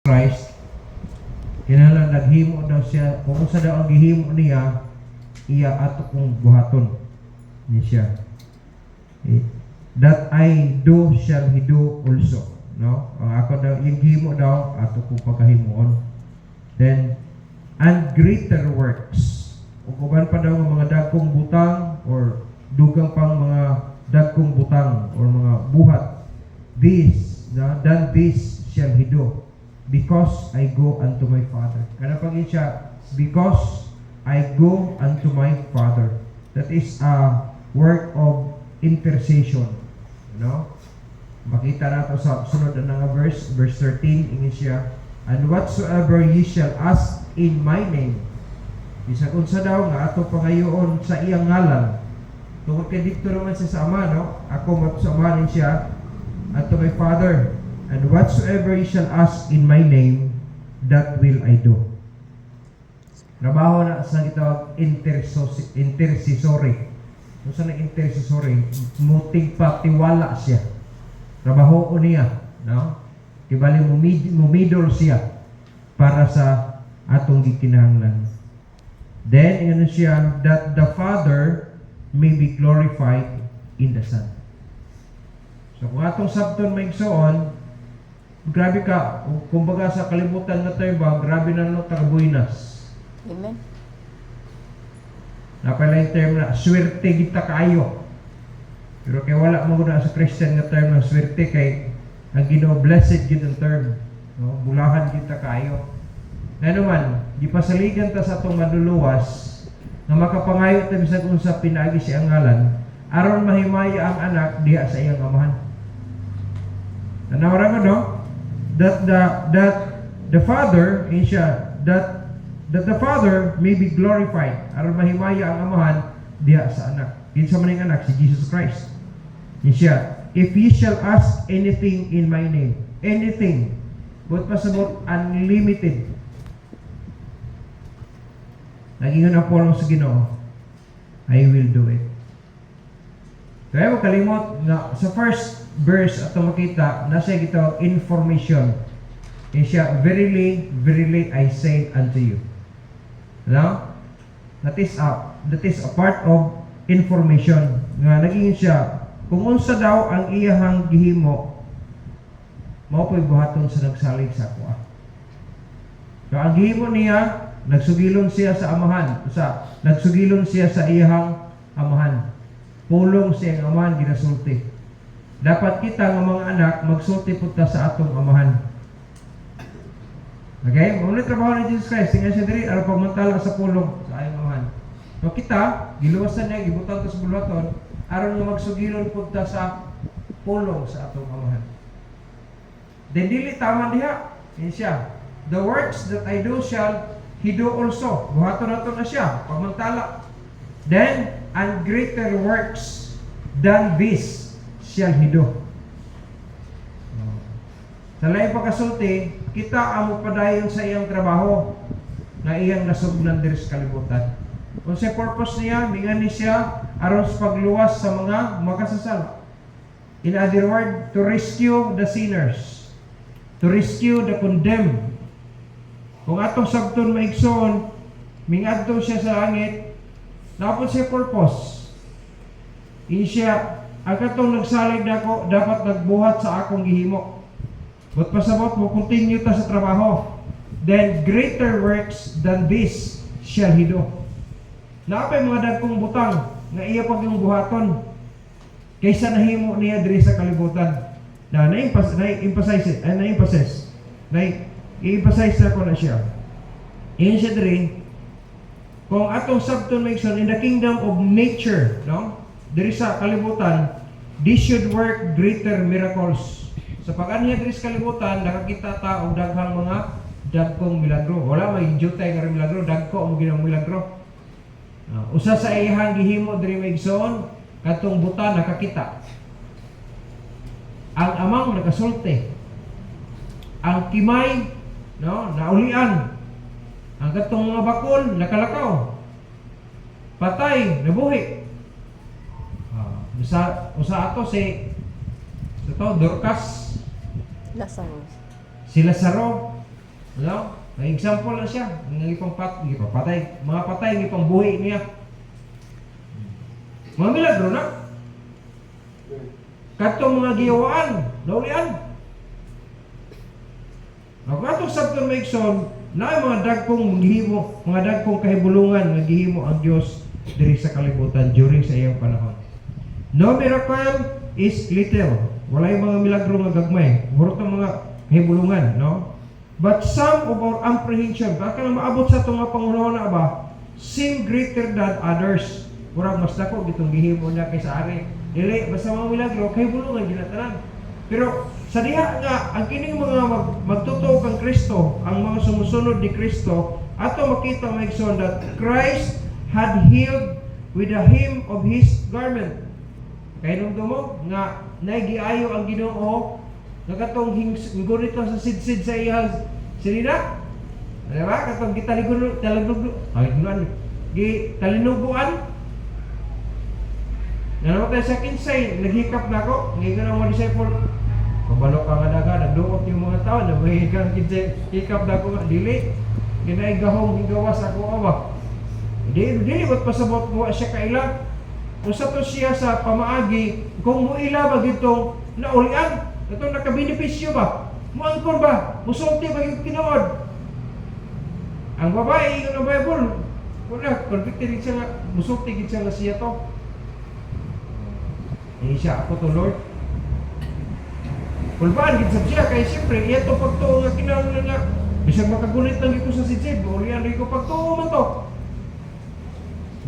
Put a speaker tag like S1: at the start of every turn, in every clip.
S1: Christ, kinahanglan naghimo daw siya, kung unsa daw ang gihimo niya, iya ato kong buhaton niya siya. That I do shall he do also. No? Ang ako daw, yung gihimo daw, ato kong pagkahimuon. Then, and greater works. Kung uban pa daw ng mga dagkong butang or dugang pang mga dagkong butang or mga buhat, than this shall he do, because I go unto my Father. Kana pagin siya, because I go unto my Father. That is a work of intercession. No? Makita nato sa sunod na nga verse 13, ingin siya, and whatsoever ye shall ask in my name, bisag unsa daw nga ato pangayoon sa iyang ngalan. Tungod kay dito naman siya sa Ama, no? Ako matusamanin siya unto my Father, and whatsoever ye shall ask in my name, that will I do. Trabaho na sa gitawag intercessory. Kung saan ang intercessory, muting patiwala siya. Trabaho niya, no? Kibali mumidol siya para sa atong gikinahanglan. Then, ano siya, that the Father may be glorified in the Son. So, kung atong sabton maigsoon, grabe ka, kumbaga sa kalibutan na tayo ba, grabe na no tagabuinas.
S2: Amen.
S1: Napala yung term na, swerte kita kayo. Pero kaya wala mo na sa Christian na term na swerte kay ang Ginoo blessed yun ang term. No? Bulahan kita kayo. Na naman, di pasaligan ta sa itong maduluwas na makapangayo ta bisag unsa pinagi siya ang ngalan aron mahimaya ang anak diha sa iyang amahan. Nanawara mo, no? That the Father, that the Father may be glorified aron mahimaya ang amahan diha sa anak. Kinsa man ang anak? Si Jesus Christ. Siya, if ye shall ask anything in my name, anything, but pasabot unlimited. Naging na po sa Ginoo, I will do it. Kaya mo kalimot na sa first verse at makita na siya gito information. Siya, verily, verily I say unto you. No? That is a part of information. Nga naging siya, kung unsa daw ang iyahang gihimo, mao po'y buhaton sa nagsalig sa ako. So ang gihimo niya, nagsugilon siya sa amahan, nagsugilon siya sa iyahang amahan. Pulong siya ang amahan, ginasulti. Dapat kita ng mga anak, magsulti punta sa atong amahan. Okay? Muna trabaho ni Jesus Christ, tingnan siya diri, aron pagmantala sa pulong sa iyang amahan. So kita, giluwasan niya, gibutan to sa bulaton, aron nga magsugilon punta sa pulong sa atong amahan. Then dili tama diha, yan siya. The works that I do shall he do also. Buhaton nato na siya, pagmantala. Then, and greater works than this shall he do. Sa laing pagkasulti, kita amo padayon sa iyang trabaho na iyang nasugnan diri sa kalibutan. Kung sa purpose niya, mingan ni siya aron sa pagluwas sa mga makasasala. In other words, to rescue the sinners, to rescue the condemned. Kung atong sabton maigsoon, mingadto siya sa langit, napod siya purpose. Siya, ang katong nagsalig nako dapat nagbuhat sa akong gihimo. But pasabot mo, continue ta sa trabaho. Then greater works than this shall he do. Naapay mga dagkong butang nga iya pag yung buhaton kaysa nahimo niya diri sa kalibutan. Na-emphasize na ko na siya. Iyon siya diri, kung atong sabton maigsoon in the kingdom of nature, no? Diri sa kalibutan, this should work greater miracles. Sa pag-aniya diri sa kalibutan, nakakita ta og daghang mga dagkong milagro. Wala may jutay nga milagro, dagko ang ginang milagro. Usa sa iyang gihimo diri maigsoon, katong buta nakakita. Ang amang nakasulti. Ang kimay, no, naulian. Ang katong mga bakol nakalakaw. Patay, nabuhi. Usa ato si Dorcas,
S2: Lazaro.
S1: si Lazaro, No? May example na siya. Ang ipang mga patay, ang ipang buhi niya. Mga milagro na. Katong mga giyawaan, naulian. Ako atong sabton maigsoon, na mga dagkong gihimo, mga dagkong kahibulungan nga gihimo ang Dios diri sa kalibutan during sa iyang panahon. No miracle is little. Walay mga milagro nga gagmay. Hurot ang mga kahibulungan, no? But some of our apprehension, baka lang maabot sa itong mga pangunahon na ba, seem greater than others. Murag mas dako gitong gihimo niya kaysa ari. Dili basta mga milagro kahibulungan ginatanan. Pero sa diha nga ang kining mga magtutuo kang Kristo, ang mga sumusunod ni Kristo, ato makita maigsoon that Christ had healed with the hem of his garment. Kay nung dumo nga naigiayo ang Ginoo nga katong hinggunit sa sidsid sa iyang sinina. Ano ba? Katong talinuguan. Namatay sa kinsay, naghikap na ako, ngayon ang mga disciple, pabalo ka nga daga, nagduot yung mga tao, nabahikang kinsay, hikap na ako nga, dili, ginaigahong higawas ako awa. Dili, ba't pasabot mo siya kailang? Kung sa to siya sa pamaagi, kung mo ilabag itong naulian, itong nakabenepisyo ba? Muangkon ba? Musulti ba yung tinood? Ang babae, yung Bible, wala, convicted siya nga, musulti siya nga siya to. Siya ako to Lord. Kulbaan gid sab siya kay siyempre iya to pagtuo nga kinahanglan nga bisag makagunit lang ito sa sidsid, ulian ri ko pagtuo man to.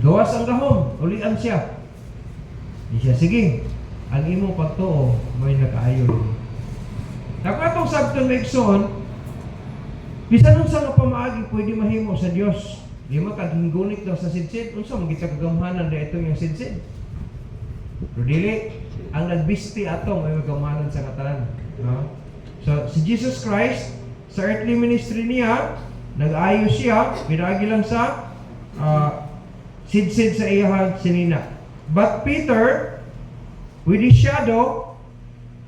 S1: Gawas ang gahom, ulian siya. Siya sige. Ang imo pagtuo may nakaayo. Nakatong sabton maigsoon, bisan unsa nga pamaagi pwede mahimo sa Dios. Di makaghingunit lang sa sidsid, unsa man gid sa kagamhanan da ito yung sidsid. Pero dili, ang nagbisti ato may magamanan sa katanan. No? So, si Jesus Christ, sa earthly ministry niya, nag-ayo siya, pinagi lang sa sidsid sa iyang sinina. But Peter, with his shadow,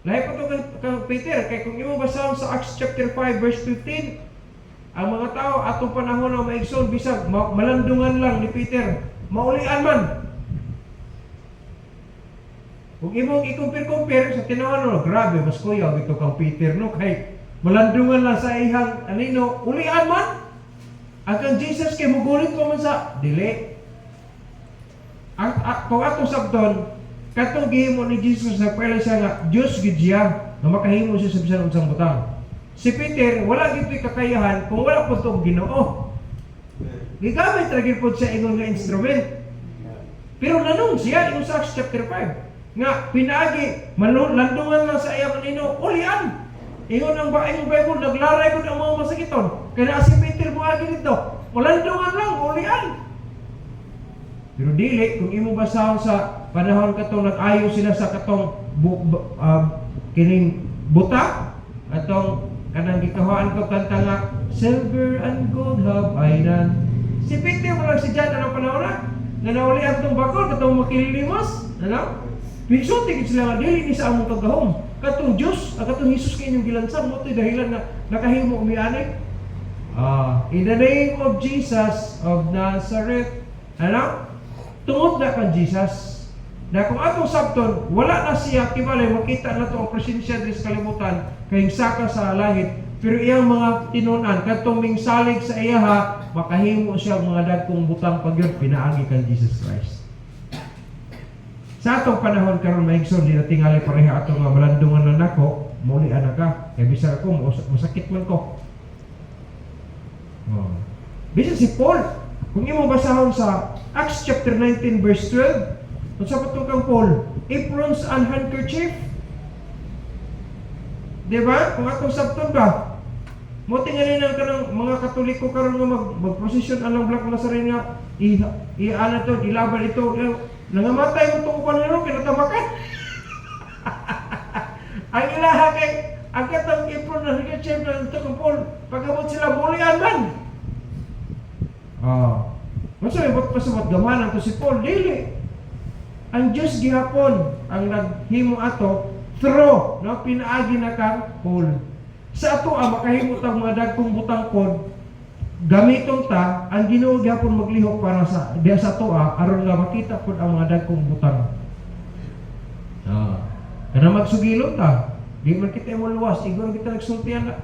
S1: lahi pa ito kang Peter, kaya kung imo basahon sa Acts chapter 5 verse 15, ang mga tao atong panahon na maigsoon, bisag malandungan lang ni Peter, maulian man. Kung imong i-compare sa tinawan no, grabe, mas kuya, ito kang Peter, no? Kay malandungan lang sa ihang, anino, ulian man. Ang kang Jesus, kay mugulit ko man sa, dili. Kung atong sabton, katong gihimo ni Jesus na pala siya nga, Diyos gid siya, na makahimo siya sa bisan unsang butang. Si Peter, wala gito'y kakayahan kung wala po itong Ginoo. Gigamit lagi po siya ingon nga instrument. Pero nanong siya, ingon sa Acts chapter 5. Nga pinaagi landungan lang sa iyang kanino ulian. Ingon ang Bible naglaray gud ang mga masakiton. Kaya si Peter moagi dito, malandungan lang ulian. Pero dili kung imo basahon sa panahon katong nag-ayo sila sa katong kining buta atong kanang gikahuan ko kanta nga silver and gold have I none. Si Peter mo lang si John anong panahon na naulian tong bakol katong makililimos, ano? Pinsulti sila nga dili ni sa among kagahom. Katong Dios, katong Hesus kay inyong gilansang mo to'y dahilan na nakahimo umianay. In the name of Jesus of Nazareth. Ano? Tungod na kang Jesus. Na kung atong sabton, wala na siya kibalay makita na to ang presensya diri sa kalibutan kay saka sa lahit. Pero iyang mga tinunan katong mingsalig sa iyaha, makahimo siya mga dagkong butang pagyud pinaagi kang Jesus Christ. Sa atong panahon karon maigsoon di na tingali pareha atong nga malandungan na nako, muli ana ka. Kay bisan ako masakit man ko. Bisan si Paul, kung imo basahon sa Acts chapter 19 verse 12, unsa pa kang Paul? Aprons and handkerchief. Diba? Kung atong sabton ba? Mo tingali nang kanang mga Katoliko karon nga magprosesyon anang Black Nazarene nga i-ana to, ilaban ito. Nangamatay mo itong panalo, kinatamakan. Ang ilaha kay, ang katang ipon na nag-chef na ito ng Paul, pagkabot sila mulian man. Masaya, ba't pasabot gamanan to si Paul? Dili. Ang Diyos gihapon, ang naghimo ato, through, no, pinaagi na kang Paul. Sa ato, makahimo tang mga dagkong butang butang pod gamiton ta ang Ginoo gyapon maglihok para sa diya sa toa aron nga makita pod ang mga dagkong butang. Kana magsugilon ta, di man kita mo luwas, igor kita nagsultian na.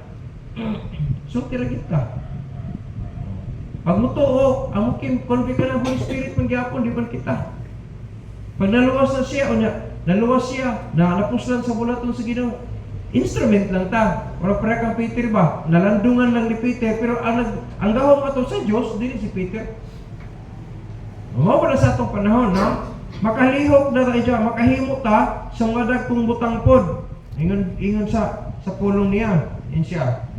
S1: Sulti ra kita. Pag mutuo, ang mukim konfi ka ng Holy Spirit man gyapon di man kita. Pag naluwas na siya, naluwas siya, napuslan sa bulaton sa Ginoo. Instrument lang ta. Wala para kang Peter ba? Nalandungan lang ni Peter, pero ang gahom ato sa Dios dili si Peter. Mao para sa atong panahon, no? Makalihok na tayo, makahimo ta sa mga dagkong butang pod. Ingon sa pulong niya, in siya.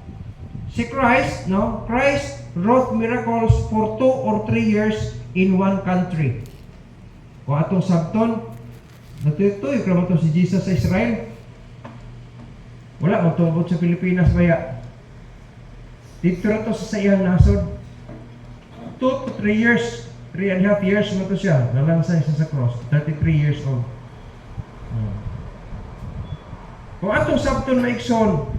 S1: Si Christ, no? Christ wrought miracles for 2 or 3 years in one country. Kung atong sabton, natutuyo ka to si Jesus sa Israel. Wala magtungkol sa Pilipinas baya. Dito na to sa iyang nasod. 2 to 3 years, 3.5 years mo to siya. Nalansay siya sa cross. 33 years old. Kung atong sabton maikson,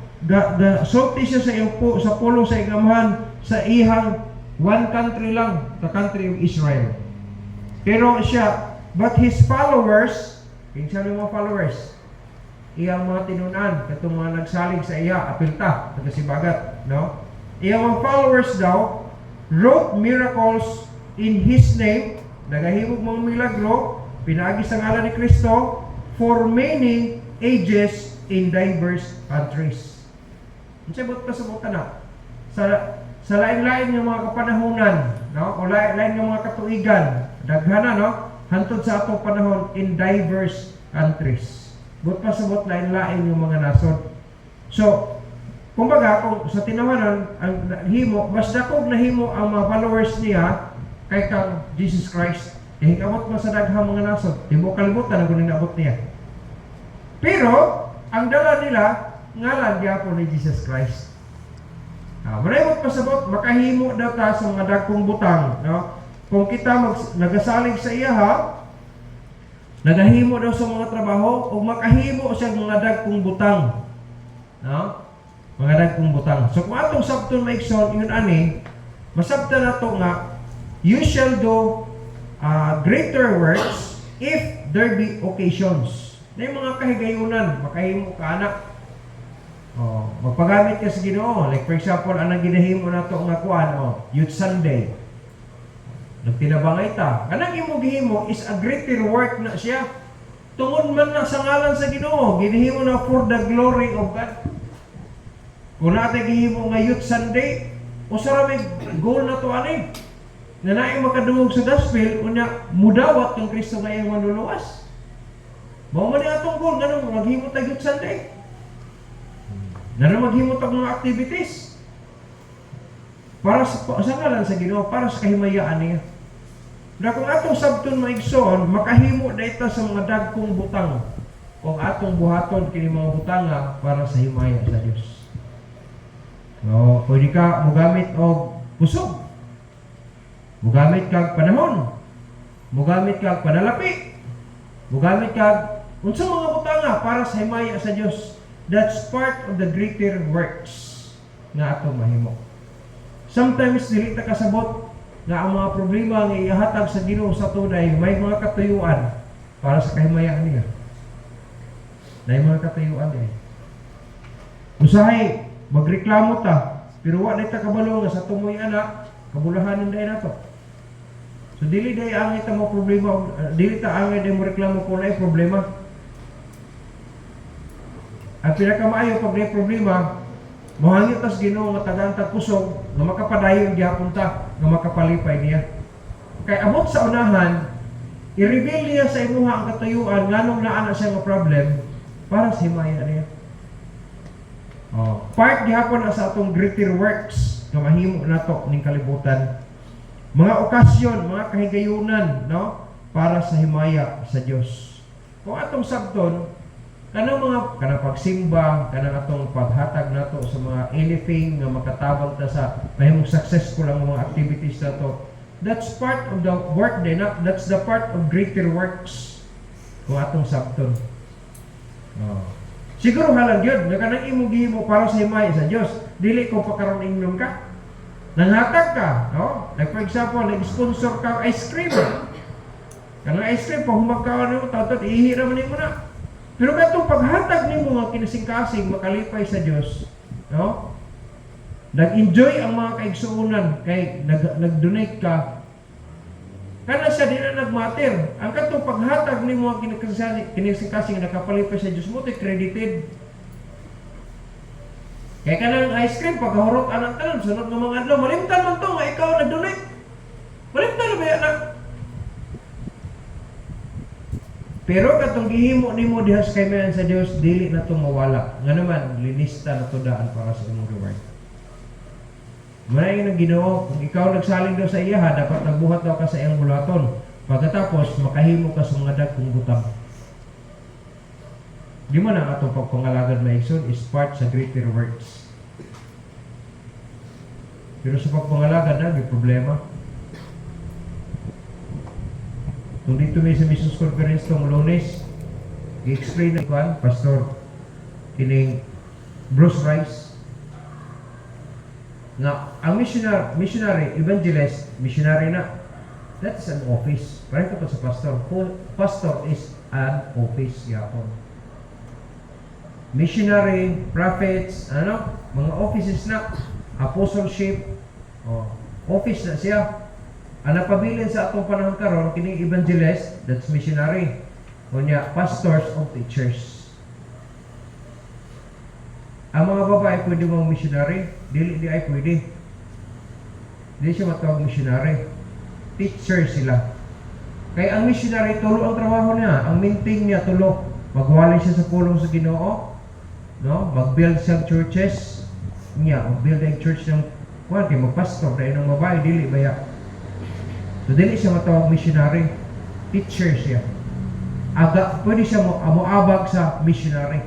S1: sulti siya sa iyong sa pulong sa igamahan sa ihang one country lang, the country of Israel. Pero siya, but his followers, kinsa ng mga followers? Iyang mga tinunan, katong mga nagsalig sa iya, apilta, tagasibagat, no? Iyang mga followers daw, wrought miracles in His name, nagahimog mga milagro, pinaagi sa ngalan ni Kristo, for many ages in diverse countries. Ang sabot pa sa buta na, sa lain-lain ng mga kapanahunan, no? O lain-lain ng mga katuigan, daghana, no? Hantod sa atong panahon in diverse countries. But pasabot lain-lain yung mga nasod. So, kumbaga, kung sa tinawanan, ang himo, mas dakog na himo ang mga followers niya kay kang Jesus Christ. Hingkamot mo sa daghang mga nasod. Di mo kalimutan ang kung ninabot niya. Pero, ang dala nila, ngalan niya po ni Jesus Christ. Marayot pasabot, makahimo daw ta sa mga dagkong butang. No? Kung kita nagasalig sa iya, ha? Nagahimo daw sa mga trabaho o makahimo siya mga dagkong butang. No? Mga dagkong butang. So kung atong sabton maikson, yun ani, masabta na to nga, you shall do greater works if there be occasions. Na yung mga kahigayunan, makahimo ka anak. Magpagamit ka sa Ginoo. Like for example, anang ginahimo na to nga kuan, Youth Sunday. Nagtinabangay ta. Kanang imo gihimo is a greater work na siya. Tungod man na sa ngalan sa Ginoo, ginahimo na for the glory of God. Kung natin gihimo nga Youth Sunday, usara may goal na to ani. Na naay makadungog sa gospel, unya mudawat ng Kristo nga iyang manluluwas. Mao man atong goal nganong maghimo ta Youth Sunday. Nana maghimo ta mga activities. Para sa ngalan sa Ginoo, para sa kahimayaan niya. Na kung atong sabton maigsoon, makahimo na ito sa mga dagkong butang. Kung atong buhaton kini mga butanga para sa himaya sa Dios. No, pwede ka mogamit og kusog. Mogamit kag panahon. Mogamit kag panalapi. Mogamit kag unsa mga butanga para sa himaya sa Dios. That's part of the greater works nga atong mahimo. Sometimes dili ta kasabot nga ang mga problema nga ihatag sa Ginoo sa tunay, may mga katuyuan para sa kahimayaan niya. May mga katuyuan niya. Usahay, magreklamo ta, pero wala ta kabalo nga sa tumoy anak, kabulahanin dahil na to. So dili dahil ang ita mo problema, dili ta ang dahil mo reklamo kung na problema. Ang pinakamaayo pag may problema, mohangit tas Ginoo nga tagang kusog nga makapadayon gyapon ta nga makapalipay niya. Kay abot sa unahan, i-reveal niya sa imuha ang katuyuan nganong naa na siya nga problem para sa himaya niya. Part gyapon sa atong greater works nga mahimo nato ning kalibutan. Mga okasyon, mga kahigayunan, no, para sa himaya sa Dios. Kung atong sabton kanang pagsimba, kanang atong paghatag nato sa mga anything nga makatabang ta sa mahimong successful ang mga activities nato. That's part of the work din. That's the part of greater works kung atong sabton. Siguro halal yun, nga kanang imong gihimo para sa himaya sa Dios. dili ko pakaron inom ka. Nanghatag ka, no? Like for example, nag-sponsor ka ice cream. Kanang ice cream, pag humagkawan mo, tatot, ihira man mo na. Pero katong paghatag nimo nga kinasing-kasing makalipay sa Dios, no? Nag-enjoy ang mga kaigsuunan kay nag-donate ka. Kana siya di na nagmatter. Ang katong paghatag nimo nga kinasing-kasing nakapalipay sa Dios mo, credited. Kaya kanang ice cream, pagkahurot anak tanan, sunod ng mga adlaw, malimtan man to nga ikaw nag-donate. Malimtan na ba yan na? Pero katong gihimo nimo dihas kay mayan sa Dios, dili na to mawala. Nga naman, linista na to daan para sa imong reward. Muna yung Ginoo, kung ikaw nagsaling daw sa iya, dapat nagbuhat daw ka sa iyang bulaton. Pagkatapos, makahimo ka sa mga dagkong butang. Di man ang atong pagpangalagad na igsoon is part sa greater works. Pero sa pagpangalagad na, may problema. Kung dito may sa Missions Conference itong Lunes, i-explain na ikuan, Pastor, kining Bruce Rice, na ang missionary, evangelist, missionary na, that's an office. Parang ito sa pastor. Pastor is an office, yapon. Missionary, prophets, mga offices na, apostleship, office na siya. Ang napabilin sa atong panahon karon kining evangelist, that's missionary. Kunya, pastors of the church. Ang mga babae pwede mong missionary, di ay pwede. Hindi siya matawag missionary. Teacher sila. Kaya ang missionary, tulo ang trabaho niya. Ang maintain niya, tulo. Magwali siya sa pulong sa Ginoo. No, mag-build sa churches niya, mag-build ang church ng kay magpastor dahil ng babae, dili baya. So dili siya matawag missionary, teacher siya. Pwede siya moabag sa missionary.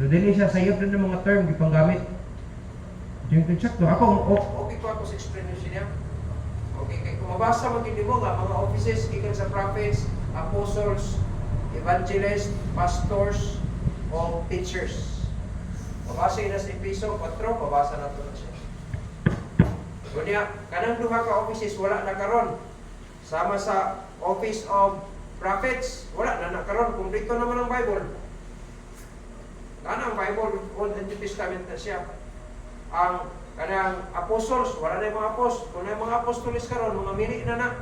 S1: So dili siya sayop din ng mga term gipanggamit. Yung konsepto, okay ko sa explanation niya. Okay, kay kung mabasa mo gindi mo nga mga offices gikan sa prophets, apostles, evangelists, pastors, o teachers. Pabasa na sa Episo 4, pabasa na ito na siya. Kunya, kanang duha ka offices, wala na karon. Sama sa office of prophets, wala na karon. Kumpleto naman ang Bible. Kanang Bible, Old and New Testament na siya. Ang kanang apostles, wala na yung mga apostles. Kung na yung mga apostolis karon, mga mini na.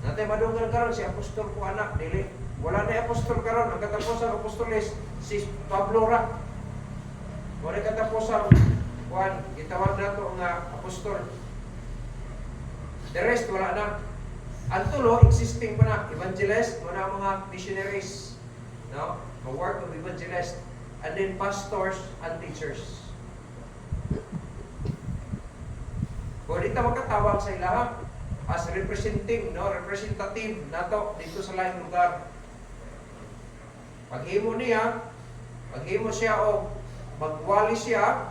S1: Natay madunggan karon si apostol ko anak, dili. Wala na yung apostol karon. Ang katapusan apostolis, si Pablo ra. Wala katapusan, gitawag na ito nga apostol. The rest, wala na. Ang tulo, existing pa na. Evangelist, muna mga missionaries. No? The work of evangelist. And then pastors and teachers. Kung dito magkatawag sa ilaha, as representing, no? Representative nato dito sa laing lugar. Paghimo siya o magwali siya,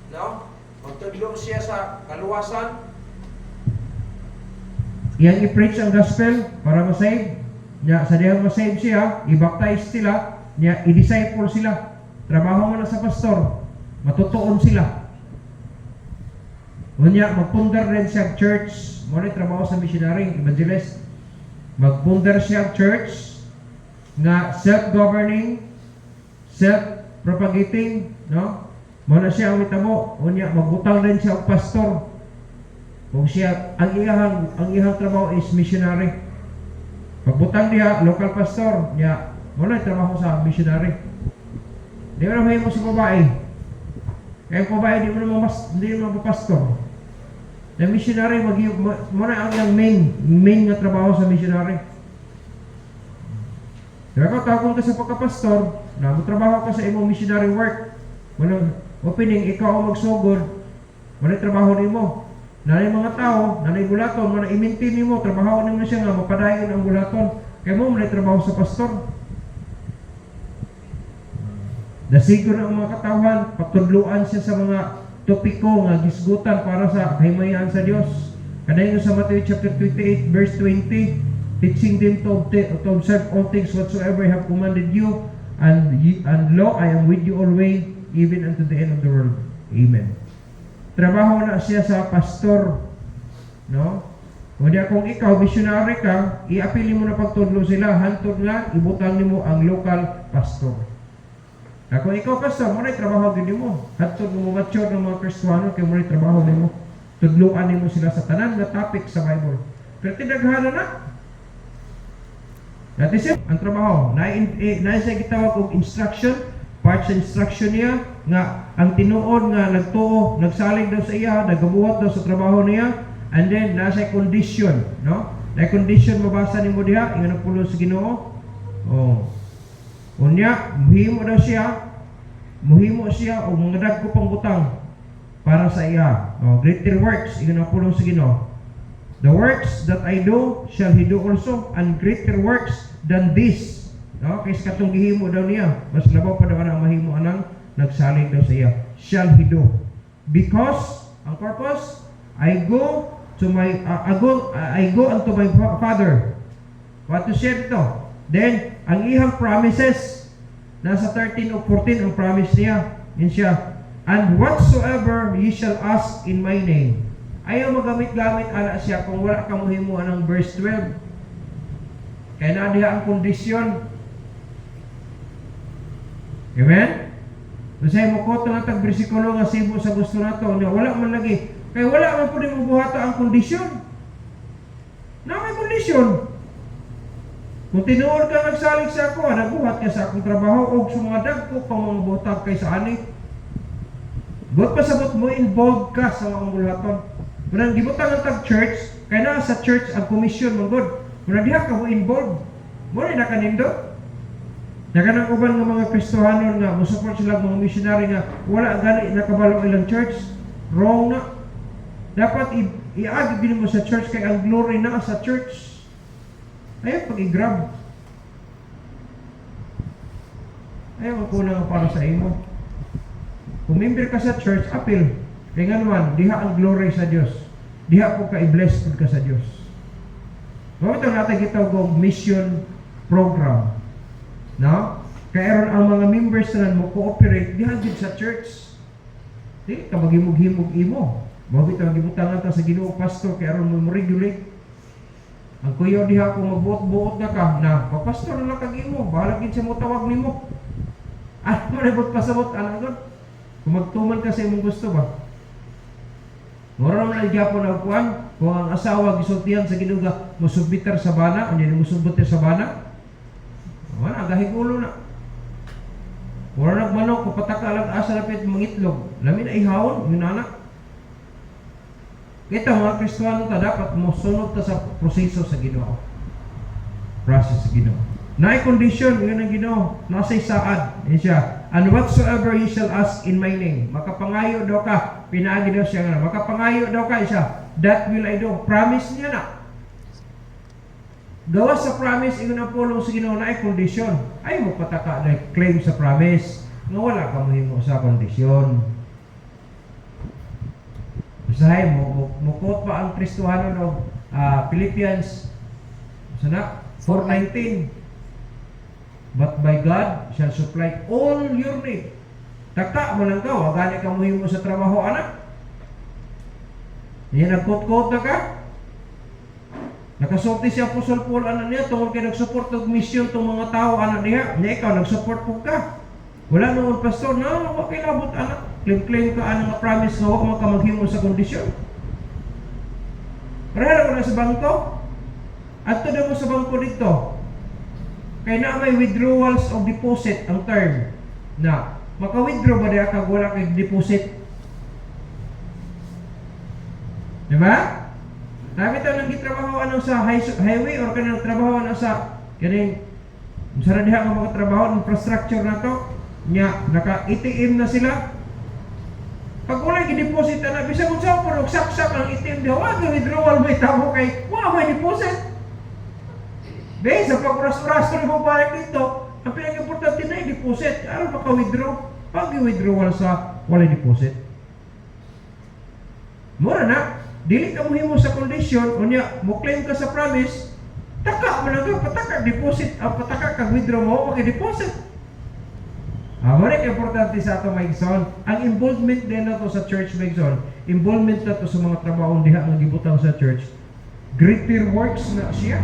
S1: no? Magtudlong siya sa kaluwasan. Yan i-preach ang gospel para masave. Nya sa diyang masave siya, i-baptize sila, nya i-disciple sila. Trabaho mo na sa pastor, matutuon sila. Unya magpundar rin siya church, mo rin trabaho sa missionary, evangelist. Magpundar siya church nga self-governing, self-propagating, no? Muna siya ang mitamo, unya magbutang rin siya ang pastor. Kung siya ang iyang trabaho is missionary. Pagbutang diha local pastor, nya muna trabaho sa missionary. Di mo na mo sa babae. Kaya babae di mo na pastor. Na missionary muna ang iyang main nga trabaho sa missionary. Kaya kung tawag ka sa pagkapastor, na trabaho ka sa imong missionary work. Walang opening, ikaw ang magsugod, wala trabaho nimo. Nanay mga tao, nanay bulaton, wala i-maintain nimo, trabaho nimo siya nga mapadayon ang bulaton. Kaya mo wala trabaho sa pastor. Dasigo na ang mga katawan, pagtudluan siya sa mga topiko nga gisgutan para sa kahimayan sa Dios. Kanayon sa Matthew chapter 28 verse 20, teaching them to observe all things whatsoever I have commanded you, and lo, I am with you always, even unto the end of the world. Amen. Trabaho na siya sa pastor, no? Kung ikaw missionary ka, iapili mo na pagtudlo sila, hantod nga ibutang nimo ang local pastor. Kung ikaw pastor, mo na trabaho din mo. Hantod mo mature ng mga Kristiyano kay mo na trabaho nimo. Tudluan nimo sila sa tanan nga topic sa Bible. Pero tinaghanan na. That is it. Ang trabaho, na siya gitawag og instruction, part sa instruction niya, nga ang tinuod nga nagtuo, nagsalig daw sa iya, nagabuhat daw sa trabaho niya, and then nasa condition, no? Na condition mabasa nimo diha, ingon nagpulo sa Ginoo. Oh. Unya, muhimo siya og mga dagko pang butang para sa iya. Oh, greater works, ingon nagpulo sa Ginoo. The works that I do shall he do also, and greater works than this. No? Kaya katong gihimo daw niya, mas labaw pa daw ang mahimo anang nagsalig daw sa iya. Shall he do? Because ang purpose, I go unto my Father. What to share ito? Then ang ihang promises nasa 13 o 14 ang promise niya. Yan siya. And whatsoever ye shall ask in my name. Ayaw magamit-gamit ana siya kung wala kang muhimuan ng verse 12. Kaya na diha ang kondisyon. Amen? Masaya mo ko itong bersikulo nga sibo sa gusto na ito. Wala man lagi. Kaya wala man po din mabuhata ang kondisyon. Na may kondisyon. Kung tinuod ka nagsalig sa ako, nabuhat ka sa akong trabaho o sumadag ko pang mga butag kay sa ani. Buot pasabot mo, involved ka sa mga bulaton. Kung gibutang ang tag-church, kaya na sa church ang commission mong God. Kung diha ka mo involved, mo rin nakanindo. Nakanang uban ng mga Kristohanon nga, musupport sila mga missionary nga, wala gani nakabalo ilang church. Wrong na. Dapat i-agi din mo sa church kay ang glory na sa church. Ayaw pag-i-grab. Ayaw ang kulang para sa imo. Kung member ka sa church, appeal. Kaya nga naman, diha ang glory sa Diyos. Diha po ka i-bless ka sa Diyos. Ito natin kita kong mission program. No? Kaya ron ang mga members na mo cooperate, diha din sa church. Di ka maghimog-himog imo. Mabit ang gibutangan ta sa Ginoo pastor, kaya ron mo regulate. Ang kuyo diha kung magbuot-buot na ka, na papastor na lang kag imo, bahala gid siya mo tawag nimo. At manibot pasabot, ano doon? Kung magtuman ka sa imong gusto ba? Mura naman ang gyapon na kuan, kung ang asawa gisultihan sa Ginoo musubbitar sa bana, unya ni musubbitar sa bana. Wala gahigulo na. Mura nagmanok kung pataka lang asa lapit mangitlog. Lamin ay ihawon, yun anak. Kita mga Kristiyano ta dapat mosunod ta sa proseso sa Ginoo. Process sa Ginoo. Naay condition yun ang Ginoo, nasa isaad. Yan siya. And whatsoever ye shall ask in my name. Makapangayo daw ka. Pinaagi daw siya nga. Makapangayo daw ka siya. That will I do. Promise niya na. Gawa sa promise, ingon ang pulong sa Ginoo na ay kondisyon. Ay mo pataka na claim sa promise. Nga wala ka mahimo sa kondisyon. Usahay mo, mukot pa ang Kristohano no, Philippians 4:19. But by God shall supply all your need. Taka mo lang ka, wagani ka muhimo sa trabaho, anak. Yan, nagkot-kot na ka. Nakasulti si Apostol Paul, anak niya, tungkol kayo nag-support ng mission itong mga tao, anak niya. Niya ikaw, nag-support po ka. Wala naman pastor, na, huwag kilabot, anak. Claim ka, anak, promise na huwag ka maghimo sa kondisyon. Pareha ko na sa bangko. At ito mo sa bangko dito. Kaya na may withdrawals of deposit ang term na maka-withdraw ba diya kag wala kay deposit? Diba? Nabi ito nang gitrabaho ano sa highway or kanang trabaho ano sa kaning sa diha nga mga trabaho infrastructure na to nya naka-ATM na sila. Pag wala gi-deposit na bisag unsa pa saksak ang ATM diha wa withdrawal may tabo kay wa may deposit. Dahil sa pag-oras-oras ko mo balik dito, ang pinag-importante na yung deposit. Ano maka-withdraw? Pag i-withdrawal sa wala deposit. Mura na, dili ka muhimo sa condition, o niya, mo claim ka sa promise, taka mo lang ka, pataka deposit, pataka kag withdraw mo, maki-deposit. Muna importante sa ato mga igsoon. Ang involvement din na to sa church mga igsoon, involvement na to sa mga trabaho diha nga gibutang sa church, greater works na siya.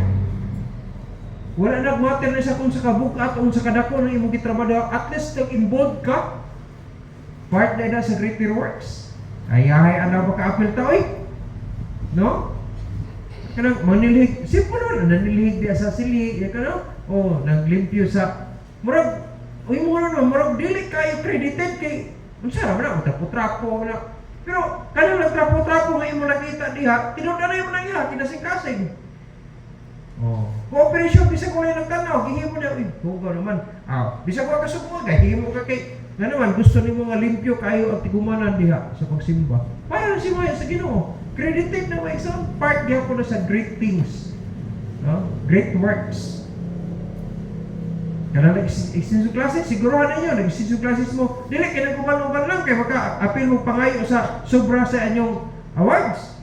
S1: Wala nagmatter na sa kung sa kabukat o sa kadako ng imong gitrabaho, at least nag-involved ka. Part na sa greater works. Ayahay ana ba ka-apil ta oy? No? Kanang manilhig, simple naman, nanilhig di sa sili, ya kanang, naglimpyo sa murag, murag dili kayo credited kay unsa man na trapo na. Pero kanang nagtrapo-trapo nga imo nakita diha, tinud-anay mo na iha kinasing-kasing. Cooperation bisag wala nagtanaw, gihimo na hugaw naman. Bisag wa ka sumo gahimo ka kay nga naman gusto nimo nga limpyo kayo ang tigumanan diha sa pagsimba. Para si Maya sa Ginoo. Credited na may isang part diha ko na sa great things. No? Great works. Kada nag-extension classes, siguruhan ninyo, nag-extension classes mo, dili kay nagkuman-uban lang kay maka-apil mo pangayo sa sobra sa anyong awards.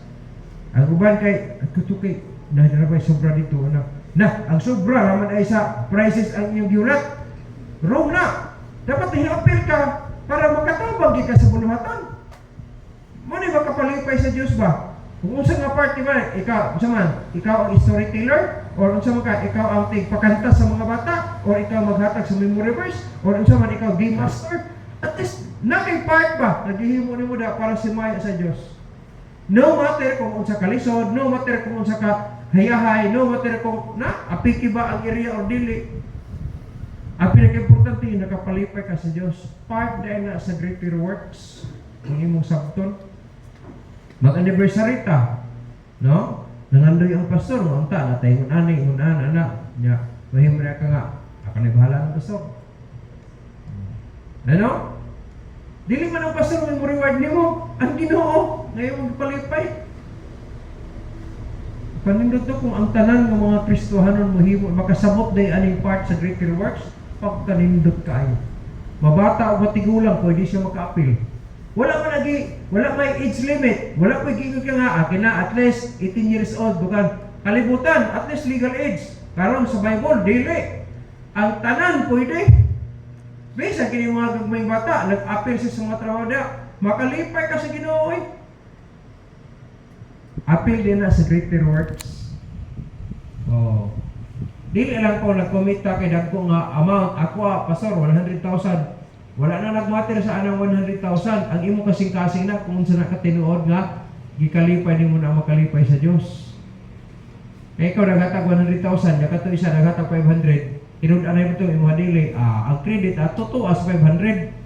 S1: Ang uban kay kay nahinarabay sobra dito ang sobra naman ay sa prizes ang inyong giulat. Wrong na. Dapat i-appeal ka para makatabang ka sa buluhatan. Muna ba kapalipay sa Diyos ba? Kung unsa nga part ba, ikaw ang storyteller, or unsa man ka, ikaw ang tigpakanta sa mga bata, or ikaw maghatag sa memory verse, or unsa man ikaw game master, at least nakay part ba, naghihimo nimo da para simaya sa Diyos. No matter kung unsa ka lisod, no matter kung unsa ka hayahay, no matter kung apiki ba ang area or dili. Ang pinaka-importante nakapalipay ka sa Diyos. Part dahil na sa greater works ng imong sabton. Mag-anniversary ta, no? Nangandoy ang pastor, ang ta natay ngun ana nya mahimo na ka nga ako na bahala ng pastor. Ano? Dili man ang pastor mo reward nimo, ang Ginoo ngayon palipay. Panindot to kung ang tanan ng mga Kristohanon mohimo makasabot day aning part sa greater works, pagkanindot kaayo. Mabata o matigulang pwede siya maka-appeal. Wala may age limit. Wala pa giingog ka nga akin na at least 18 years old bukan kalibutan, at least legal age. Karon sa Bible dili. Ang tanan pwede. Bisa kini mga gagmayng bata nag-appeal sa mga trabaho da, makalipay ka sa Ginoo. Appeal din na sa greater works. Dili lang ko nagkomita kay dagko nga amount ako pastor 100,000. Wala na nagmatter sa anang 100,000. Ang imo kasing-kasing na kung unsa nakatinuod nga gikalipay nimo na makalipay sa Dios. Kay ikaw naghatag 100,000, nakato isa naghatag 500. Tinud-anay mo to imo dili. Ang credit totoo as 500.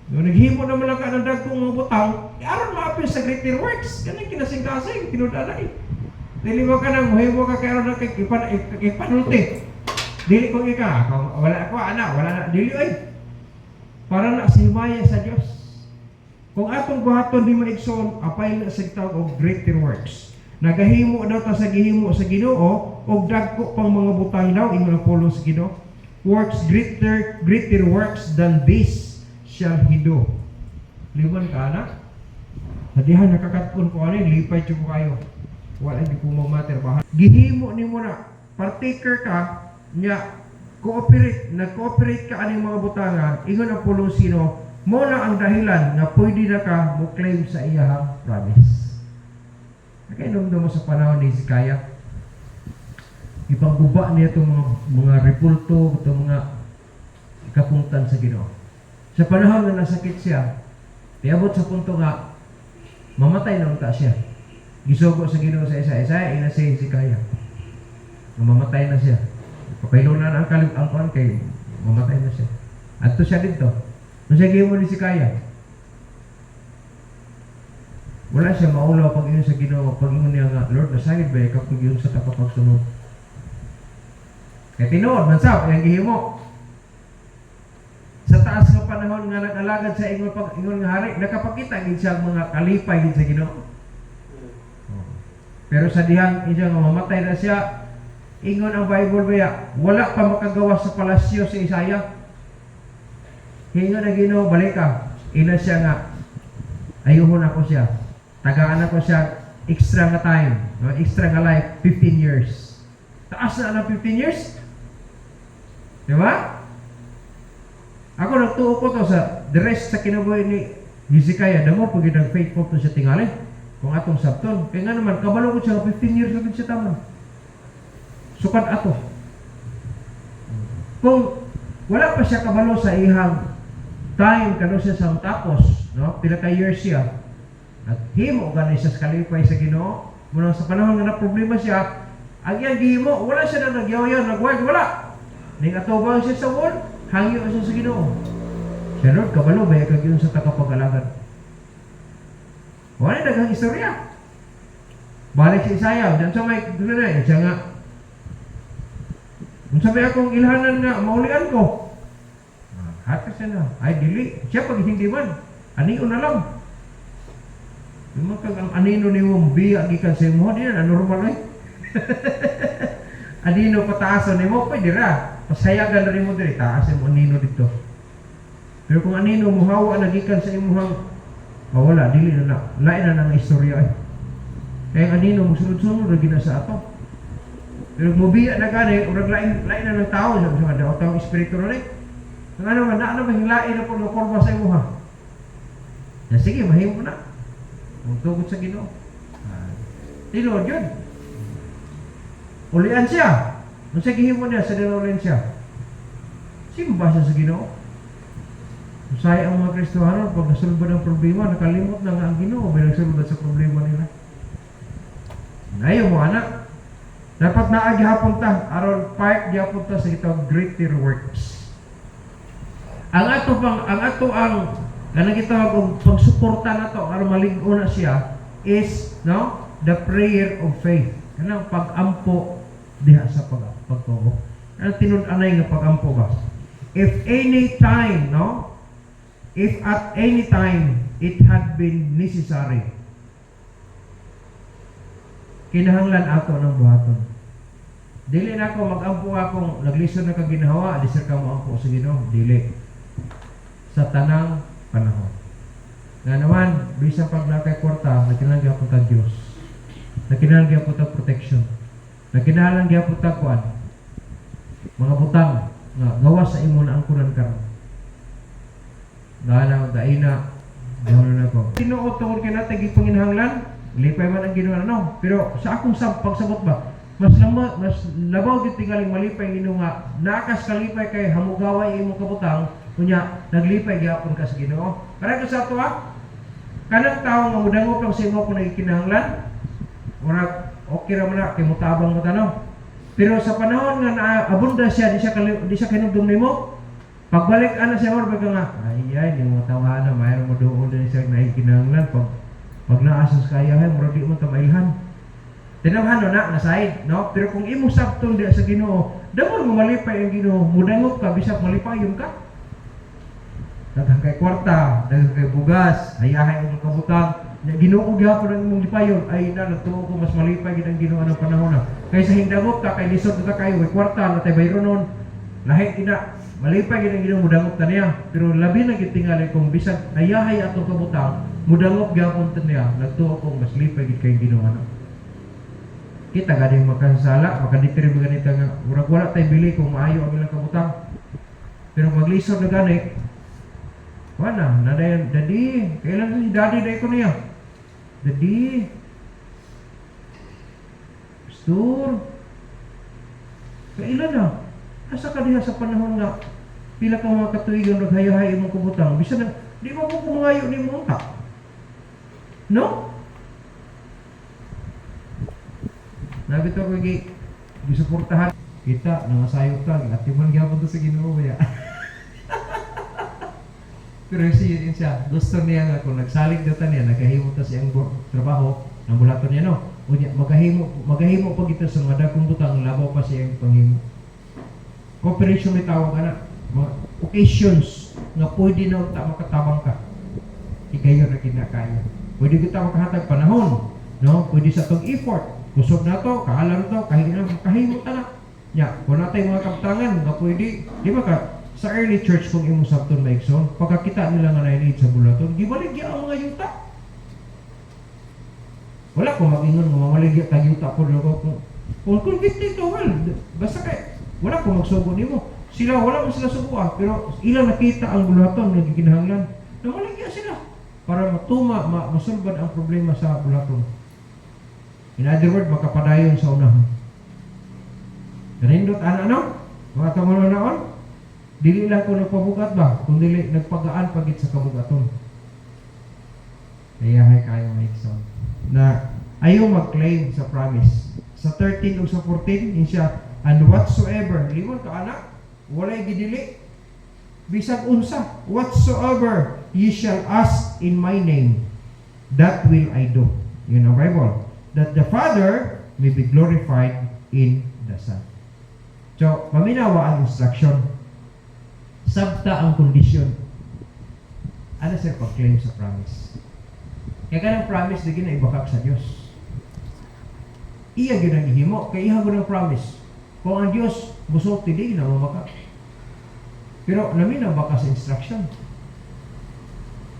S1: Yung naghimo naman lang ka ng dagkong mga butang, aron ma-appeal sa greater works. Ganun kinasing-kasing, tinud-anay. Dili mo ka nang muhimo ka karon na ipanulti. Dili ko ika, wala ako anak, wala na dili ay. Para na sa himaya sa Dios. Kung atong buhaton di maigsoon, apay na sa tawag og greater works. Nagahimo daw ta sa gihimo sa Ginoo og dagko pang mga butang daw imong pulo sa Ginoo. Works greater works than this shall he do. Liman ka na? Hadihan nakakatkon ko ani lipay jud ko kayo. Wala di ko mamater ba. Gihimo nimo na partaker ka nya nag-cooperate ka aning mga butangan, ingon ang pulong sino, mo na ang dahilan nga pwede na ka mo claim sa iyang promise. Nakainomdom mo sa panahon ni Hezekiah, ipangguba niya itong mga repulto, itong mga kapungtan sa Ginoo. Sa panahon na nasakit siya, tiabot sa punto nga, mamatay na unta siya. Gisugo sa Ginoo sa Isaiah, ina si Hezekiah. Mamatay na siya. Pagkainunan ang kalipangkuan kay mamatay na siya. At to siya dito. Nung siya gihimo ni Hezekiah, wala siya maulaw pag iyon sa Ginoo, pag iyon niya nga, Lord, nasayod ba kapag iyon sa kapapagsunod? Kaya tinuod, mansap, yung gihimo. Sa taas ng panahon nga nag-alagad sa ingon nga hari, nakapakita gid siya mga kalipay gid sa Ginoo. Pero sa dihang iya nga mamatay na siya, ingon ang Bible baya, wala pa makagawa sa palasyo si Isaiah. Hingon na Ginoo, balik ka. Ina siya nga, ayuhon ako siya. Tagaan ako siya extra nga time, extra nga life, 15 years. Taas na ng 15 years? Di ba? Ako nagtuo ko to sa the rest sa kinabuhi ni Hezekiah, damo pag ginang faithful to siya tingali kung atong sabton. Kaya nga naman, kabalo ko siya 15 years na siya taman. Sukat ato. Kung wala pa siya kabalo sa ihang time kano siya sa tapos, no? Pila ka years siya. At himo gani sa kalipay sa Ginoo. Muna sa panahon nga na problema siya, ang iyang gihimo, wala siya na nagyaw-yaw, nagwag, wala. Ning atubang siya sa wall, hangyo siya sa Ginoo. Siya Lord, kabalo ba kag yun sa tagapag-alagad? Wala daghang istorya. Balik si Isaiah, diyan sa may dunay, siya nga. Kung sabi akong ilhanan nga, maulian ko. Hati siya na. Ay, dili. Siya pag hindi man. Anino na lang. Yung mga ang anino ni mo, biya, gikan sa imo, di na, normal eh. Anino pataasan ni mo, pwede ra. Pasayagan na rin mo diri, taas yung anino dito. Pero kung anino, muhawa na gikan sa imuhang, wala, dili na na. Lain na ng istorya eh. Kaya ang anino, musunod-sunod na gina sa ato. Pero mubiya na gani, urag lain na ng tao, sabi sa mga taong espiritu na rin. Ang ano man, na mahilain na po ng korba sa imo ha. Na sige, mahimo na. Kung tugod sa Ginoo. Tinod yun. Ulian siya. Kung sa gihimo niya, sa dinulin siya. Simba siya sa Ginoo. Usay ang mga Kristohano, pag nasulbad ang problema, nakalimot na nga ang Ginoo, may nagsulbad sa problema nila. Ayaw mo, anak. Dapat naagihapon ta, aron part gihapon ta sa itong greater works. Ang kanang gitawag og pagsuporta nato aron malig-o na siya is the prayer of faith. Kanang pag-ampo diha sa pagtuo. Ano tinud-anay nga pag-ampo ba? If at any time it had been necessary, kinahanglan ato ng buhaton. Dili na ako mag-ampo akong naglisod na kag ginawa, di sir ka mo ampo sa Ginoo, dili. Sa tanang panahon. Nga naman, bisang pag nakay kwarta, nakinahanglan gyapon ta Dios. Nakinahanglan gyapon ta protection. Nakinahanglan gyapon ta kuan. Mga butang nga gawas sa imo na angkuran karon. Dahil daina, gawon na ko. Tinuod tungod kay natay gipanginahanglan, lipay man ang Ginoo no. Pero sa akong pagsabot ba, mas labaw gid tingaling malipay Ginoo nga nakas kalipay kay hamugaway imong kabutang. Kunya, naglipay gyapon ka sa Ginoo. Para ko sa ato kanang tawo nga mudangop lang sa imo kung nagkinahanglan, murag okay ra man na kay mutabang mo tanaw. Pero sa panahon nga abunda siya, di siya kinugdom nimo. Pagbalik ana siya or baka nga, ay mo tawhana, mayroon mo doon din siya nagkinahanglan pag naasas kaya hay murag di mo ta mailhan. Tinawhano na side, no? Pero kung imo sabton di sa Ginoo, damo mo malipay ang Ginoo, mudangop ka bisag malipayon ka. Daghang kay kwarta, daghang kay bugas, ayahay ang kabutang, Ginoo gyapon ang imong lipayon, ay na nagtuo ko mas malipay gid ang Ginoo ng panahon na. Kaysa hindagop ka kay lisod ta kayo kay kwarta na tay bayronon. Lahi ina, malipay gid ang Ginoo mudangop ta niya, pero labi na gid tingali kung bisag ayahay atong kabutang, mudangop gyapon ta niya, nagtuo ko mas lipay gid kay Ginoo ano. Kita gani makasala, makaditiri mo ganito nga, murag wala tay bili kung maayo ang ilang kabutang. Pero maglisod na gani, wala, nadayan, daddy, kailan si daddy day ko niya? Daddy, pastor, kailan na? Asa ka diha sa panahon nga, pila ka mga katuigan naghayahay imong kabutang, bisa na, di mo ko kumangayo ni mo ka. No? Nabito ko gisuportahan. Kita, nangasayok ka, at yung mangyapon to sa Ginoo ya. Pero siya, gusto niya nga kung nagsalig data niya, nagahimo ta siyang trabaho, ng bulaton niya no. Unya, magahimo pag ito sa mga dakong butang, labaw pa siyang panghimo. Cooperation may tawag ka na, mga occasions nga pwede na makatabang ka. Ikayo na kinakaya. Pwede kita makahatag panahon, no? Pwede sa itong effort. Kusog na to, kaalam to, kahimo ta na. Ya, kung natay mga kaptangan, nga pwede, di ba ka, sa early church kung imong sabton maigsoon, pagkakita nila nga na-need sa bulaton, gibaligya ang mga yuta. Wala ko mag-ingon nga mamaligya tag yuta po kung convicted to, well, basta kay wala ko magsugo nimo. Sila, wala man sila subuha, pero ilang nakita ang bulaton na gikinahanglan. Namaligya sila para masulbad ang problema sa bulaton. In other words, makapadayon sa unahan. Ganindot, ano? Mga tamunoon, dili lang ko nagpabugat ba, kung dili nagpagaan pagit sa kabugaton. Kaya kayo may exam na ayaw mag-claim sa promise. Sa 13 o sa 14, yun siya, and whatsoever, limon ka anak, walay gidili, bisag unsa, whatsoever ye shall ask in my name, that will I do. Yun ang Bible. That the Father may be glorified in the Son. So, paminawa ang instruction. Sabta ang kondisyon. Ano sir pag-claim sa promise? Kaya kanang promise na ginaibakak sa Diyos. Iya ginang ihimo, kaya iha ng promise. Kung ang Diyos busog hindi na mamakak. Pero namin ang baka sa instruction.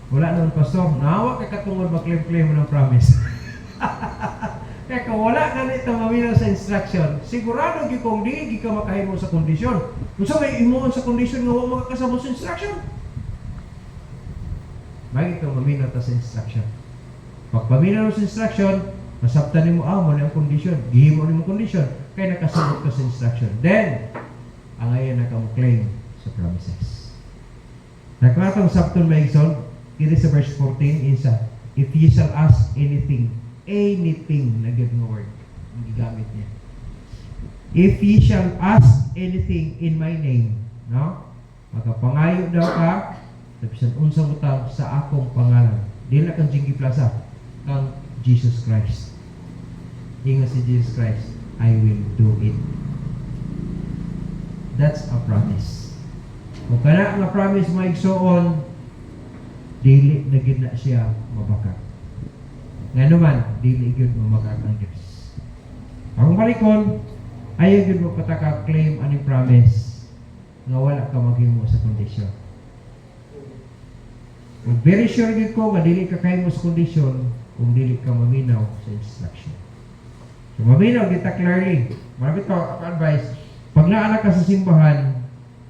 S1: Wala naman pastor, naawa kay katungod mag-claim-claim mo ng promise. Kaya kung wala ka nito maminaw sa instruction, sigurado di kung di ka makahimo sa kondisyon. Kung sa may imuon sa kondisyon nga huwag makakasabot sa instruction. Bagay ito maminaw ta sa instruction. Pag paminaw sa instruction, masabtan mo mo na ang kondisyon. Gihimo mo kondisyon, kaya nakasabot ka sa instruction. Then, ang ngayon nakamuklaim sa promises. Nagkatong sabton may exalt, it is sa verse 14, isa, if ye shall ask anything na good word, hindi gamit niya. If ye shall ask anything in my name, no? Magkapangayo daw ka, tapisan unsang utang sa akong pangalan. Dili kang Jingi Plaza, kang Jesus Christ. Ingat si Jesus Christ, I will do it. That's a promise. Kung kana nga promise mo igsoon, dili na gid na siya mabakak. Nga naman, dili gid mabakak ang Diyos. Ang balikon, ayaw gid mo pataka-claim aning promise nga wala ka maghimo sa kondisyon. Kung very sure gid ko nga dili ka kahimo sa kondisyon, kung dili ka maminaw sa instruction. So maminaw kita clearly. Marami ko advice, pag naanak ka sa simbahan,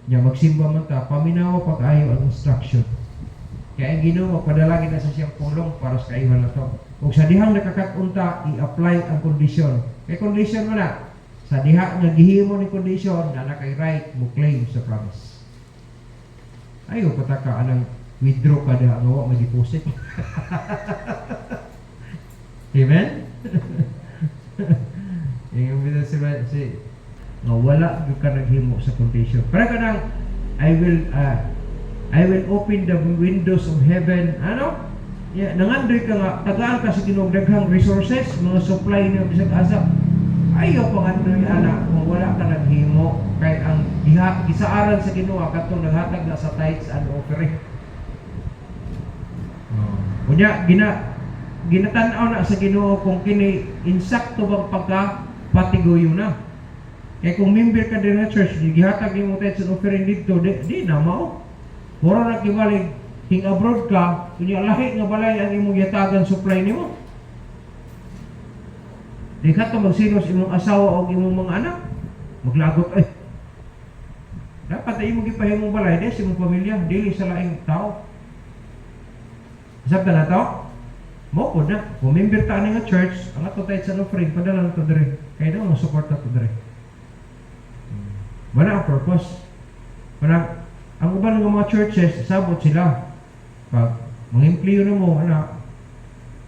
S1: niya magsimba man ka, paminaw pag-ayo ang instruction. Kaya ang Ginoo magpadalagin na sa siyang pulong para sa kaiwan na to. Kung sa dihang nakakatunta, i-apply ang kondisyon. Kaya kondisyon mo na, sa diha nga gihimo ni kondisyon na nakay right mo claim sa promise. Ayaw pataka anang withdraw ka diha nga wa mag-deposit. Amen? Yung bida si nga wala ka naghimo sa kondisyon. Para ka nang I will open the windows of heaven. Ano? Yeah, nangandoy ka nga, tagaan ka sa Ginoo daghang resources, mga supply niyo bisag asa. Ayaw pangandoy anak kung wala ka naghimo kay ang gisaaran sa Ginoo kadtong naghatag na sa tithes and offering. Unya ginatan-aw na sa Ginoo kung kini insakto bang pagka-patiguyo na. Kaya kung member ka din na church, gihatag nimo tithes and offering dito, di na mao. Mura na kibalig, hing abroad ka, kunya lahi nga balay ang imong yatagan supply nimo. Di ka to magsinos imong asawa o imong mga anak. Maglagot, dapat ay imong gipahimong balay, di sa imong pamilya, dili sa laing tao. Sabta na to? Mo po na. Kung member ta nga church, ang ato tithes and offering, padala na to dire. Kaya daw, masupport na to dire. Wala ang purpose. Wala. Ang uban ng mga churches, sabot sila. Pag mga empleyo na mo,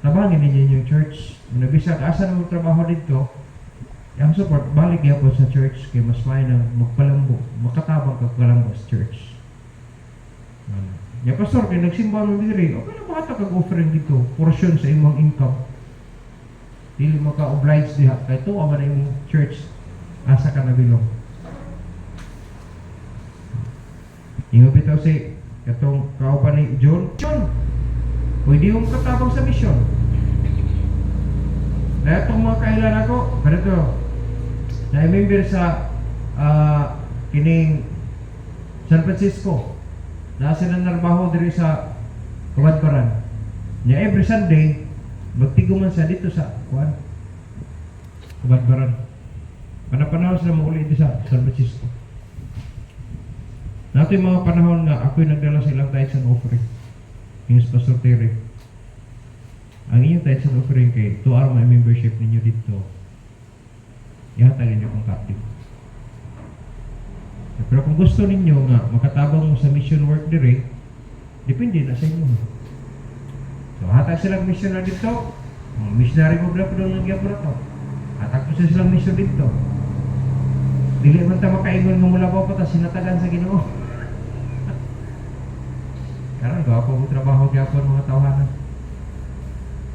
S1: tabangin ninyo yung church. Nabisag, asa na mo trabaho dito, ang support, balik po sa church, kaya mas may na magpalambo, makatabang kagpalambo sa church. Ya pastor, kaya nagsimba mo diri, okay na bata kag-offering dito, portion sa imong income. Dili maka-oblige diha, kaya ito ang na imong church, asa ka nabilong. Ingo bitaw si katong kauban ni John, pwede yung katabang sa mission. Dahil itong mga kailan ako, ganito, na-member sa kining San Francisco. Nasa na narbaho diri sa Kabadbaran. Nya every Sunday, magtiguman sa dito sa Kabadbaran. Panapanaw sila mauli dito sa San Francisco. Nato yung mga panahon nga ako'y nagdala sa ilang tithes and offering. Yung sa Pastor Terry. Ang inyong tithes and offering kay tuwar may membership ninyo dito. Ihatag ninyo kung captive. Pero kung gusto ninyo nga makatabang mo sa mission work dire, depende na sa inyo. So hatag silang mission na dito. Mga missionary mo bla po ng nagyapon na to. Hatag po silang mission dito. Dili man ta makaingon nga mula pa ta sinatagan sa Ginoo. Karon gawa pa mo trabaho gyapon mga tawhanan.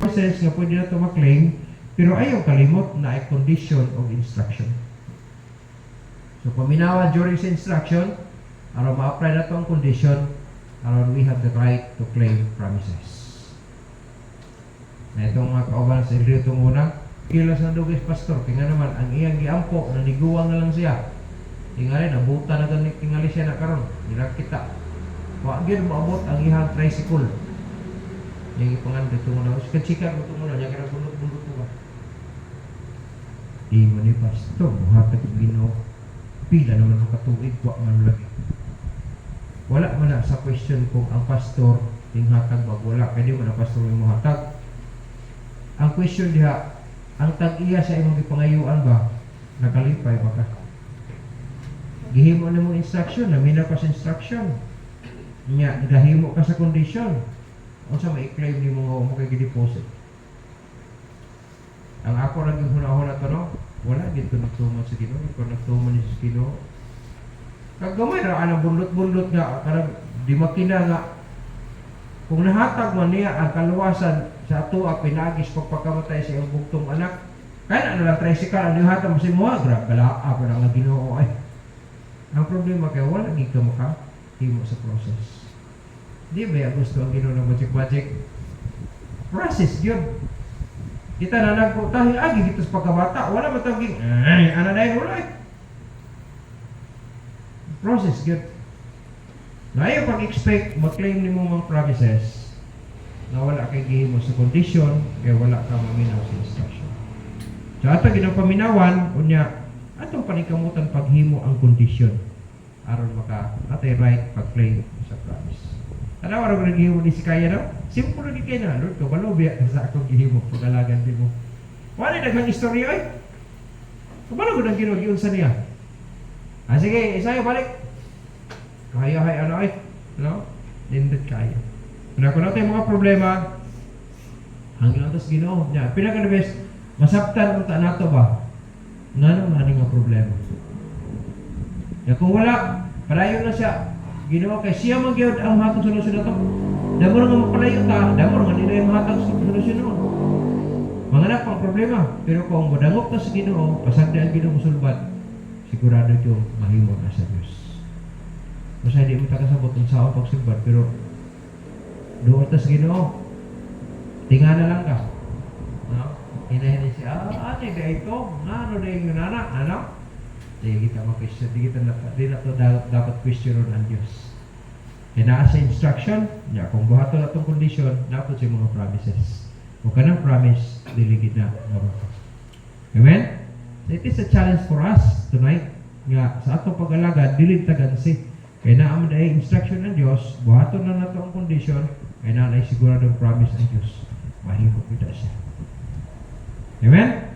S1: Process nga pwede na ito maklaim, pero ayaw kalimot na ay condition of instruction. So paminawa during sa instruction, aron ma-apply na ito ang condition, aron we have the right to claim promises. Na itong mga kauban sa Ilrio itong unang, kilas ng dugis pastor, kaya naman ang iyang giampo, naniguang na lang siya. Tingali, nabuta na ganit, tingali siya na karon, nila kita. Wag yun maabot ang iyang tricycle. Yung ipangan dito muna, sikad-sikad mo ito muna, yung kinabundot-bundot mo ba? Di mo ni pastor, buhatag yung Ginoo. Pila naman ang katuig, wak man lagi. Wala man na sa question kung ang pastor yung hatag ba, wala, kaya di mo na pastor yung hatag. Ang question diha, ang tag-iya sa imong gipangayuan ba, nakalipay ba ka? Gihimo na mo instruction, namina pa sa instruction. Nya, gahimo ka sa condition. Unsa ma-claim ni mo kay gi-deposit? Ang ako lang yung hunahuna to, no? Wala dito nagtuman sa Ginoo, kung nagtuman ni sa Ginoo. Kagamay ra ang bundot-bundot nga, karang di makina nga kung nahatag man niya ang kaluwasan sa ato pinagis pagpakamatay sa iyang bugtong anak, kaya na lang tricycle ang nihatag mo sa mga grab kalaa pa lang ang Ginoo ay. Ang problema kaya wala gid ka makahimo sa process. Di ba gusto ang Ginoo ng budget process yun. Kita na nagputahi agi dito sa pagkabata, wala mataging ana dai wala. Process yun. Na ayaw pag-expect mag-claim ni mo mga promises na wala kay gihimo sa condition kaya wala ka maminaw sa instruction. So ato ginang paminawan unya atong panikamutan paghimo ang condition aron maka atay right pag-claim sa promise. Ano ara ko gihimo ni si kaya no? Simple ra kay na Lord ko balobya sa akong gihimo pagalagan din mo. Wala daghang istorya ay. Kumano gud ang Ginoo sa niya? Sige, isayo balik. Kaya hay ano ay, no? Nindot kaya. Kung natin mga problema, hanggang atas Ginoo niya. Pinaka the best, masabtan unta nato ba? Ngano man nga problema. Ya kung wala, palayo na siya. Ginoo kay siya magyud ang hatag solusyon nato. Damo nga mapalayo ta, damo nga nila yung hatag solusyon no. Manganap ang problema, pero kung modangop ta sa Ginoo, pasagdi ang Ginoo sulbat, sigurado yung mahimo na sa Dios. Masa hindi mo takasabot kung saan pagsulbat, pero doon tas Ginoo, tingana lang ka. No? Hinahin siya, ate ba ito? Ano na yung anak? Ano? Di kita ma-question, di na to dapat questionon ang Diyos. Kaya naa sa instruction, ya, kung buhato na itong condition, dapat sa mga promises. Kung ka ng promise, diligid na. Amen? So it is a challenge for us tonight. Nga, sa atong pag-alaga, dilid tagansi. Kaya naamon na instruction ng Diyos, buhato na nato ang condition, kaya na siguradong promise ng Diyos. Mahimok kita siya. Amen?